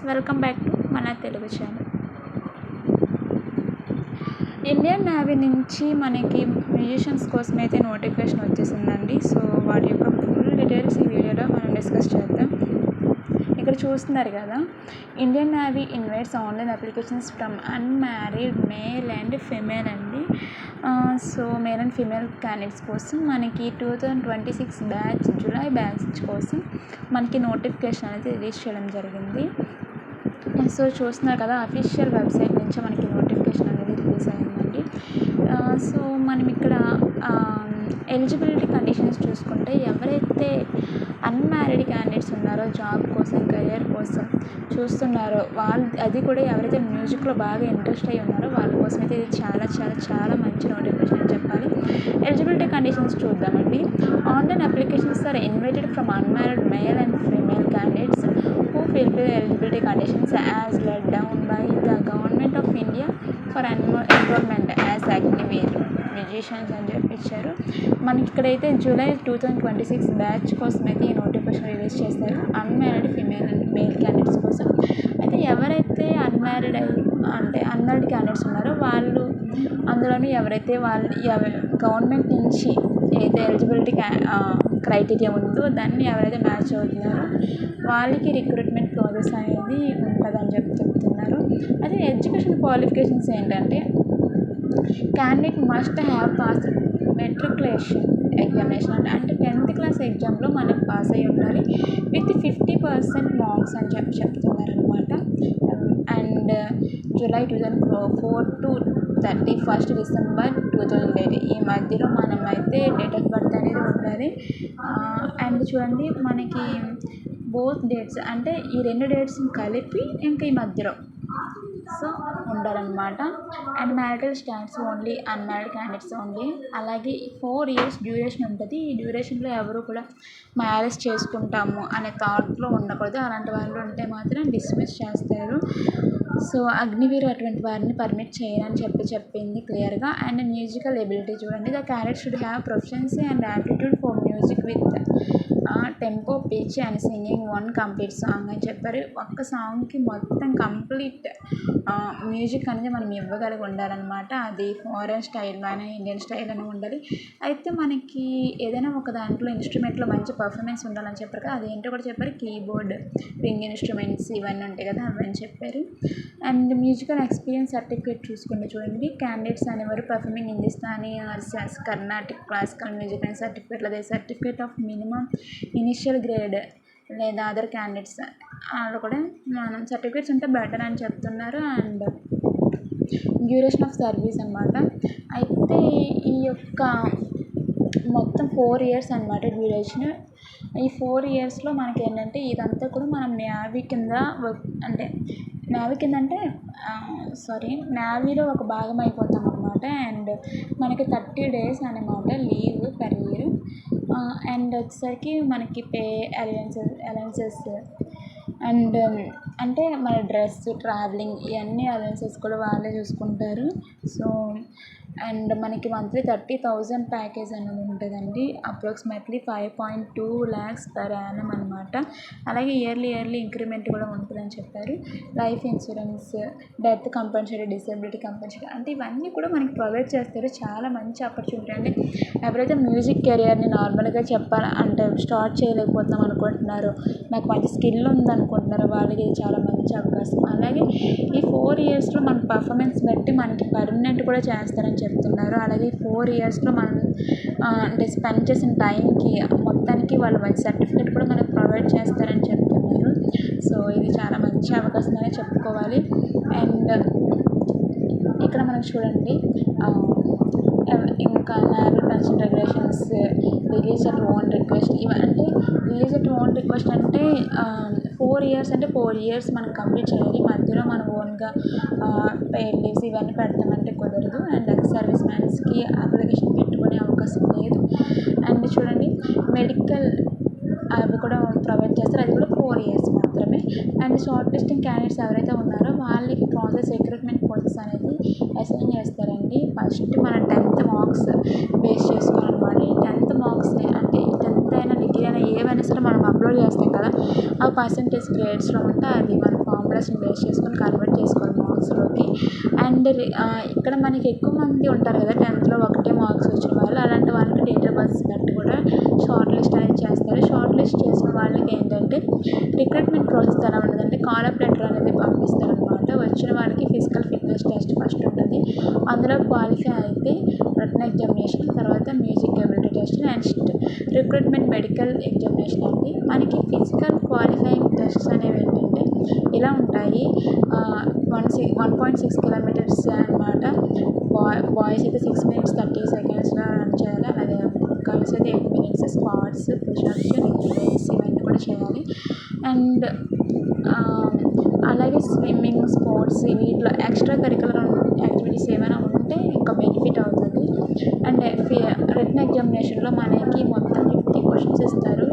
Welcome back to మన Telugu channel. Indian navy నుంచి మనకి మ్యూజిషియన్స్ కోసం అయితే నోటిఫికేషన్ వచ్చేసిందండి. సో వాటి యొక్క ఫుల్ డీటెయిల్స్ ఈ వీడియోలో మనం డిస్కస్ చేద్దాం. ఇక్కడ చూస్తున్నారు కదా, Indian Navy invites online applications from unmarried male and female అండి. So male and female candidates కోసం మనకి 2026 బ్యాచ్ జూలై బ్యాచ్ కోసం మనకి నోటిఫికేషన్ అనేది రిలీజ్ చేయడం జరిగింది. సో చూస్తున్నారు కదా, అఫీషియల్ వెబ్సైట్ నుంచి మనకి నోటిఫికేషన్ అనేది రిలీజ్ అయిందండి. సో మనం ఇక్కడ ఎలిజిబిలిటీ కండిషన్స్ చూసుకుంటే, ఎవరైతే అన్మ్యారీడ్ క్యాండిడేట్స్ ఉన్నారో, జాబ్ కోసం కెరియర్ కోసం చూస్తున్నారో అది కూడా ఎవరైతే మ్యూజిక్లో బాగా ఇంట్రెస్ట్ అయ్యి ఉన్నారో వాళ్ళ కోసం అయితే ఇది చాలా చాలా చాలా మంచి నోటిఫికేషన్ అని చెప్పాలి. ఎలిజిబిలిటీ కండిషన్స్ చూద్దామండి. Online applications are invited from unmarried male and female candidates who fulfill eligibility conditions as laid down by the Government of India for enrollment as Agniveer musicians అని చెప్పి ఇచ్చారు. మనకి ఇక్కడైతే జూలై 2026 బ్యాచ్ కోసం అయితే ఈ notification release చేస్తారు, unmarried female and male candidates కోసం. అయితే ఎవరైతే అన్మ్యారీడ్ క్యాండిడేట్స్ ఉన్నారో వాళ్ళు, అందులోనూ ఎవరైతే గవర్నమెంట్ నుంచి ఏదైతే ఎలిజిబిలిటీ క్రైటీరియా ఉందో దాన్ని ఎవరైతే మ్యాచ్ అవుతున్నారో వాళ్ళకి రిక్రూట్మెంట్ ప్రాసెస్ అనేది ఉంటుందని చెప్తున్నారు. అదే ఎడ్యుకేషన్ క్వాలిఫికేషన్స్ ఏంటంటే, candidate must have pass matriculation examination అంటే 10th క్లాస్ ఎగ్జామ్లో మనం పాస్ అయ్యి ఉండాలి విత్ 50% మార్క్స్ అని చెప్తున్నారు అనమాట. And July 2004 to 31st December 2008 ఈ మధ్యలో మనం అయితే డేట్ ఆఫ్ బర్త్ అనేది ఉండాలి. అండ్ చూడండి, మనకి బోత్ డేట్స్ అంటే ఈ 2 డేట్స్ని కలిపి ఇంకా ఈ మధ్యలో సో ఉండాలన్నమాట. And marital status only unmarried candidates only. అలాగే 4 years డ్యూరేషన్ ఉంటుంది. ఈ డ్యూరేషన్లో ఎవరు కూడా మ్యారేజ్ చేసుకుంటాము అనే థాట్లో ఉండకూడదు. అలాంటి వాళ్ళు ఉంటే మాత్రం డిస్మిస్ చేస్తారు. సో అగ్నివీర్ అటువంటి వారిని పర్మిట్ చేయరని చెప్పింది క్లియర్గా. అండ్ మ్యూజికల్ ఎబిలిటీ చూడండి, the candidate should have proficiency and aptitude for music with tempo, pitch and singing one complete song అని చెప్పారు. ఒక్క సాంగ్కి మొత్తం కంప్లీట్ మ్యూజిక్ అనేది మనం ఇవ్వగలిగి ఉండాలన్నమాట. అది ఫారెన్ స్టైల్ అయినా ఇండియన్ స్టైల్ అయినా ఉండాలి. అయితే మనకి ఏదైనా ఒక దాంట్లో ఇన్స్ట్రుమెంట్లో మంచి పర్ఫార్మెన్స్ ఉండాలని చెప్పారు కదా, అదేంటో కూడా చెప్పారు. కీబోర్డ్, స్ట్రింగ్ ఇన్స్ట్రుమెంట్స్ ఇవన్నీ ఉంటాయి కదా, అవన్నీ చెప్పారు. అండ్ మ్యూజికల్ ఎక్స్పీరియన్స్ సర్టిఫికేట్ చూసుకుంటే చూడండి, క్యాండిడేట్స్ అనేవారు performing Hindustani Carnatic classical music and certificate లేదా certificate of minimum initial grade లేదా అదర్ క్యాండిడేట్స్ వాళ్ళు కూడా మనం సర్టిఫికేట్స్ ఉంటే బెటర్ అని చెప్తున్నారు. అండ్ డ్యూరేషన్ ఆఫ్ సర్వీస్ అనమాట. అయితే ఈ యొక్క మొత్తం 4 years అనమాట డ్యూరేషన్. ఈ 4 yearsలో మనకి ఏంటంటే ఇదంతా కూడా మనం నేవీ కింద నేవీలో ఒక భాగం అయిపోతాం అనమాట. అండ్ మనకి 30 days అనమాట లీవ్ పర్ ఇయర్. అండ్ వచ్చేసరికి మనకి పే అలవెన్సెస్ అండ్ అంటే మన డ్రెస్, ట్రావెలింగ్ ఇవన్నీ అలవెన్సెస్ కూడా వాళ్ళే చూసుకుంటారు. సో అండ్ మనకి మంత్లీ 30,000 ప్యాకేజ్ అనేది ఉంటుందండి. అప్రాక్సిమేట్లీ 5.2 lakhs per annum అనమాట. అలాగే ఇయర్లీ ఇంక్రిమెంట్ కూడా ఉంటుందని చెప్పారు. Life insurance, death compulsory, disability compulsory అంటే ఇవన్నీ కూడా మనకి ప్రొవైడ్ చేస్తారు. చాలా మంచి ఆపర్చునిటీ అండి. ఎవరైతే మ్యూజిక్ కెరియర్ని నార్మల్గా అంటే స్టార్ట్ చేయలేకపోతున్నాం అనుకుంటున్నారో, నాకు మంచి స్కిల్ ఉందనుకుంటున్నారో వాళ్ళకి ఇది చాలా మంచి అవకాశం. అలాగే ఈ 4 yearsలో మన పర్ఫార్మెన్స్ బట్టి మనకి పర్మనెంట్ కూడా చేస్తారని చెప్తున్నారు. అలాగే 4 yearsలో మనం అంటే స్పెండ్ చేసిన టైంకి మొత్తానికి వాళ్ళు మంచి సర్టిఫికేట్ కూడా మనకు ప్రొవైడ్ చేస్తారని చెప్తున్నారు. సో ఇది చాలా మంచి అవకాశం అనే చెప్పుకోవాలి. అండ్ ఇక్కడ మనకు చూడండి, ఇంకా navy pension regulations, release at own request ఇవంటే రిలీజ్ అట్ ఓన్ రిక్వెస్ట్ అంటే 4 years అంటే 4 years మనం కంప్లీట్ చేయాలి. మధ్యలో మనం ఓన్గా పెయిడ్ లీవ్స్ ఇవన్నీ పెడతామంటే కుదరదు. అండ్ ఎక్స్ సర్వీస్ మ్యాన్స్కి అప్లికేషన్ పెట్టుకునే అవకాశం లేదు. అండ్ చూడండి, మెడికల్ అవి కూడా ప్రొవైడ్ చేస్తారు, అది కూడా 4 years మాత్రమే. అండ్ షార్ట్ లిస్టింగ్ క్యాండిడేట్స్ ఎవరైతే ఉన్నారో వాళ్ళకి రిక్రూట్మెంట్ ప్రాసెస్ అనేది అసైన్ చేస్తారండి. ఫస్ట్ మన 10th మార్క్స్ బేస్ చేసుకోవాలన్నమాట. 10th మార్క్స్ అంటే 10th అయినా డిగ్రీ అయినా ఏవైనా సరే మనం అప్లోడ్ చేస్తాం కదా, ఆ పర్సంటేజ్ గ్రేడ్స్లో ఉంటే అది మన ఫామ్ ఫార్ములాస్ని బేస్ చేసుకొని కన్వర్ట్ చేసుకోవాలి మార్క్స్లోకి. అండ్ ఇక్కడ మనకి ఎక్కువ మంది ఉంటారు కదా 10th ఒకటే మార్క్స్ వచ్చిన వాళ్ళు, అలాంటి వాళ్ళకి డేట్ ఆఫ్ బర్త్ బట్టి కూడా షార్ట్ లిస్ట్ అనేది చేస్తారు. షార్ట్ లిస్ట్ చేసిన వాళ్ళకి ఏంటంటే రిక్రూట్మెంట్ ప్రాసెస్ ఎలా ఉంటుందంటే కాల్ అప్ లెటర్ అనేది పంపిస్తారనమాట. వచ్చిన వాళ్ళకి ఫిజికల్ ఫిట్నెస్ టెస్ట్ ఫస్ట్ ఉంటుంది. అందులో క్వాలిఫై అయితే రిటన్ ఎగ్జామినేషన్, తర్వాత music ability test, next recruitment medical examination అండి. మనకి ఫిజికల్ క్వాలిఫైయింగ్ టెస్ట్స్ అనేవి ఏంటంటే ఇలా ఉంటాయి. 1.6 కిలోమీటర్స్ అనమాట. బాయ్స్ అయితే 6 minutes 30 secondsలో రన్ చేయాలి. అలాగే గర్ల్స్ అయితే 8 minutes స్క్వాట్స్, పుషప్స్, రిలేస్ ఇవన్నీ కూడా చేయాలి. అండ్ అలాగే స్విమ్మింగ్, స్పోర్ట్స్ వీటిలో ఎక్స్ట్రా కరికులర్ యాక్టివిటీస్ ఏమైనా ఉంటే ఇంకా బెనిఫిట్ అవుతుంది. అండ్ రిటన్ ఎగ్జామినేషన్లో మనకి మొత్తం 50 questions ఇస్తారు.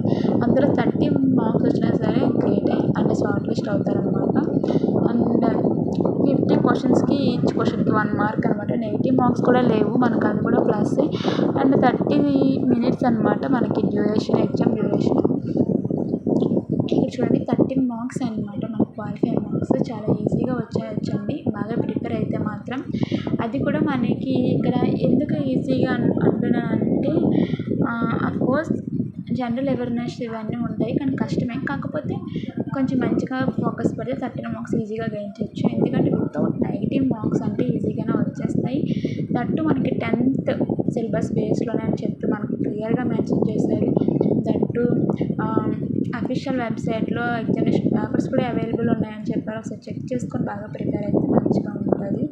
అందులో 30 మార్క్స్ వచ్చినా సరే గ్రేటే, అంటే షార్ట్ లిస్ట్ అవుతారనమాట. అండ్ 50 questionస్కి ఈచ్ క్వశ్చన్కి 1 మార్క్ అనమాట. నెగిటివ్ మార్క్స్ కూడా లేవు మనకు, అది కూడా ప్లస్. అండ్ 30 minutes అనమాట మనకి డ్యూరేషన్, ఎగ్జామ్ డ్యూరేషన్. ఇక్కడ చూడండి 13 మార్క్స్ అనమాట మనకు క్వాలిఫై మార్క్స్. చాలా ఈజీగా వచ్చేయచ్చండి బాగా ప్రిపేర్ అయితే మాత్రం. అది కూడా మనకి ఇక్కడ ఎందుకు ఈజీగా అంటున్నానంటే అఫ్కోర్స్ జనరల్ అవేర్నెస్ ఇవన్నీ ఉంటాయి, కానీ కష్టమే. కాకపోతే కొంచెం మంచిగా ఫోకస్ పెడితే 13 మార్క్స్ ఈజీగా గెయిన్ చేయొచ్చు. ఎందుకంటే వితౌట్ నెగిటివ్ మార్క్స్ అంటే ఈజీగానే వచ్చేస్తాయి. దట్టు మనకి 10th సిలబస్ బేస్లోనే అని చెప్పి మనకి క్లియర్గా మెన్షన్ చేశారు. దట్టు అఫీషియల్ వెబ్సైట్లో ఎగ్జామినేషన్ పేపర్స్ కూడా అవైలబుల్ ఉన్నాయని చెప్పారు. ఒకసారి చెక్ చేసుకొని బాగా ప్రిపేర్ అయితే మంచిగా ఉంటుంది.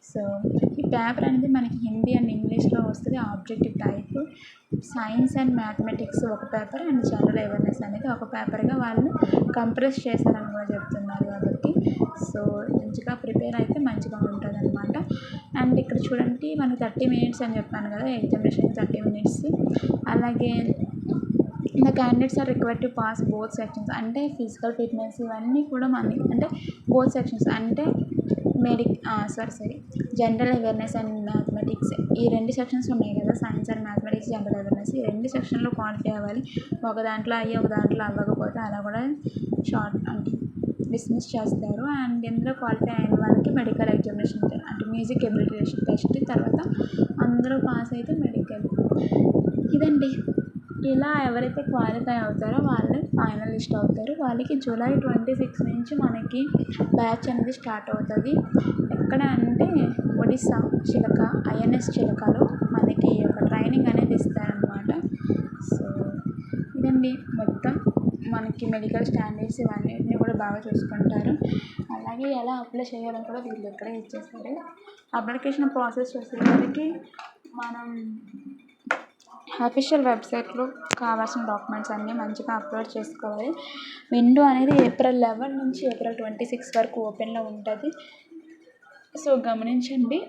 సో ఈ పేపర్ అనేది మనకి హిందీ అండ్ ఇంగ్లీష్లో వస్తుంది. Objective type, science and mathematics ఒక పేపర్, అండ్ జనరల్ అవేర్నెస్ అనేది ఒక పేపర్గా వాళ్ళు కంప్రెస్ చేశారని కూడా చెప్తున్నారు. కాబట్టి సో మంచిగా ప్రిపేర్ అయితే మంచిగా ఉంటుంది అనమాట. అండ్ ఇక్కడ చూడండి మనకి 30 minutes అని చెప్పాను కదా ఎగ్జామినేషన్, 30 minutes. అలాగే the candidates are required to pass both sections, అంటే ఫిజికల్ ఫిట్నెస్ ఇవన్నీ కూడా అంటే బోత్ సెక్షన్స్ అంటే జనరల్ అవేర్నెస్ అండ్ మ్యాథమెటిక్స్ ఈ 2 సెక్షన్స్ ఉన్నాయి కదా, science and mathematics, general awareness, ఈ 2 సెక్షన్లో క్వాలిఫై అవ్వాలి. ఒక దాంట్లో అయ్యి ఒక దాంట్లో అవ్వకపోతే అలా కూడా అంటే డిస్మిస్ చేస్తారు. అండ్ ఇందులో క్వాలిఫై అయిన వాళ్ళకి మెడికల్ ఎగ్జామినేషన్ అంటే మ్యూజిక్ ఎబిలిటీ టెస్ట్, తర్వాత అందరూ పాస్ అయితే మెడికల్. ఇదండి, ఇలా ఎవరైతే క్వాలిఫై అవుతారో వాళ్ళే ఫైనలిస్ట్ అవుతారు. వాళ్ళకి జూలై 26 నుంచి మనకి బ్యాచ్ అనేది స్టార్ట్ అవుతుంది. ఎక్కడ అంటే ఒడిస్సా చిలక, INS చిలకలో మనకి ఒక ట్రైనింగ్ అనేది ఇస్తారనమాట. సో ఇదండి మొత్తం మనకి మెడికల్ స్టాండర్డ్స్ ఇవన్నిటిని కూడా బాగా చూసుకుంటారు. అలాగే ఎలా అప్లై చేయాలని కూడా వీళ్ళు ఇక్కడే ఇచ్చేస్తారు. అప్లికేషన్ ప్రాసెస్ వచ్చేసరికి మనం అఫీషియల్ వెబ్సైట్లో కావాల్సిన డాక్యుమెంట్స్ అన్నీ మంచిగా అప్లోడ్ చేసుకోవాలి. విండో అనేది April 11 నుంచి April 26 వరకు ఓపెన్లో ఉంటుంది. సో గమనించండి.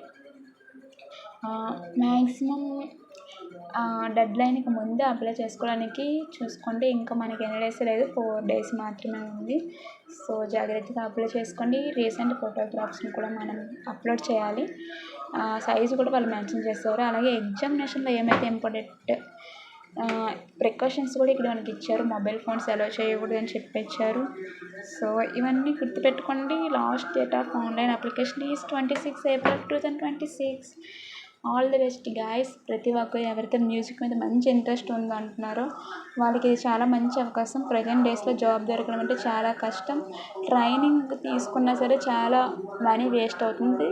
మ్యాక్సిమం డెడ్లైన్కి ముందే అప్లై చేసుకోవడానికి చూసుకోండి. ఇంకా మనకి ఎన్ని డేస్ లేదు, 4 days మాత్రమే ఉంది. సో జాగ్రత్తగా అప్లై చేసుకోండి. రీసెంట్ ఫోటోగ్రాఫ్స్ని కూడా మనం అప్లోడ్ చేయాలి. సైజు కూడా వాళ్ళు మెన్షన్ చేస్తారు. అలాగే ఎగ్జామినేషన్లో ఏమైతే ఇంపార్టెంట్ ప్రికాషన్స్ కూడా ఇక్కడ మనకి ఇచ్చారు. మొబైల్ ఫోన్స్ అలౌ చేయకూడదు అని చెప్పిచ్చారు. సో ఇవన్నీ గుర్తుపెట్టుకోండి. Last date of online application is 26 April 2026. All the best guys. ప్రతి ఒక్కరు ఎవరైతే మ్యూజిక్ మీద మంచి ఇంట్రెస్ట్ ఉందో అంటున్నారో వాళ్ళకి ఇది చాలా మంచి అవకాశం. ప్రజెంట్ డేస్లో జాబ్ దొరకడం అంటే చాలా కష్టం. ట్రైనింగ్ తీసుకున్నా సరే చాలా మనీ వేస్ట్ అవుతుంది.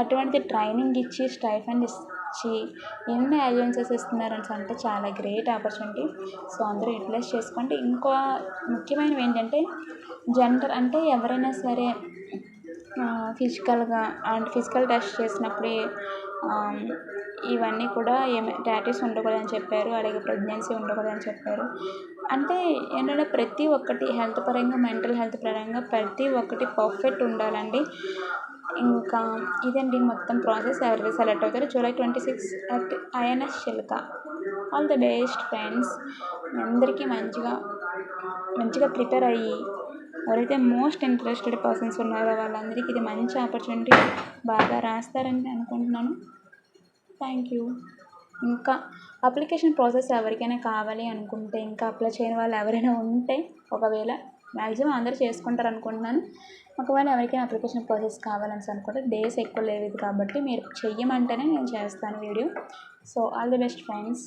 అటువంటిది ట్రైనింగ్ ఇచ్చి స్టైఫండ్ ఇచ్చి ఎన్ని అలవెన్సెస్ ఇస్తున్నారని అంటే చాలా గ్రేట్ ఆపర్చునిటీ. సో అందరూ యూటిలైజ్ చేసుకోండి. ఇంకో ముఖ్యమైనవి ఏంటంటే అంటే ఎవరైనా సరే ఫిజికల్ టెస్ట్ చేసినప్పుడు ఇవన్నీ కూడా టాటూస్ ఉండకూడదని చెప్పారు. అలాగే ప్రెగ్నెన్సీ ఉండకూడదని చెప్పారు. అంటే ఏంటంటే ప్రతి ఒక్కటి హెల్త్ పరంగా, మెంటల్ హెల్త్ పరంగా ప్రతి ఒక్కటి పర్ఫెక్ట్ ఉండాలండి. ఇంకా ఇదండి మొత్తం ప్రాసెస్. ఎవరైతే సెలెక్ట్ అవుతారో July 26 at INS చిలక. All the best friends. అందరికీ మంచిగా ప్రిపేర్ అయ్యి ఎవరైతే మోస్ట్ ఇంట్రెస్టెడ్ పర్సన్స్ ఉన్నారో వాళ్ళందరికీ ఇది మంచి ఆపర్చునిటీ. బాగా రాస్తారని అనుకుంటున్నాను. Thank you. ఇంకా అప్లికేషన్ ప్రాసెస్ ఎవరికైనా కావాలి అనుకుంటే, ఇంకా అప్లై చేయని వాళ్ళు ఎవరైనా ఉంటే ఒకవేళ మ్యాక్సిమం అందరూ చేసుకుంటారు అనుకుంటున్నాను. ఒకవేళ ఎవరికైనా అప్లికేషన్ ప్రాసెస్ కావాలని అనుకుంటే డేస్ ఎక్కువ లేదు కాబట్టి మీరు చెయ్యమంటేనే నేను చేస్తాను video. So all the best friends.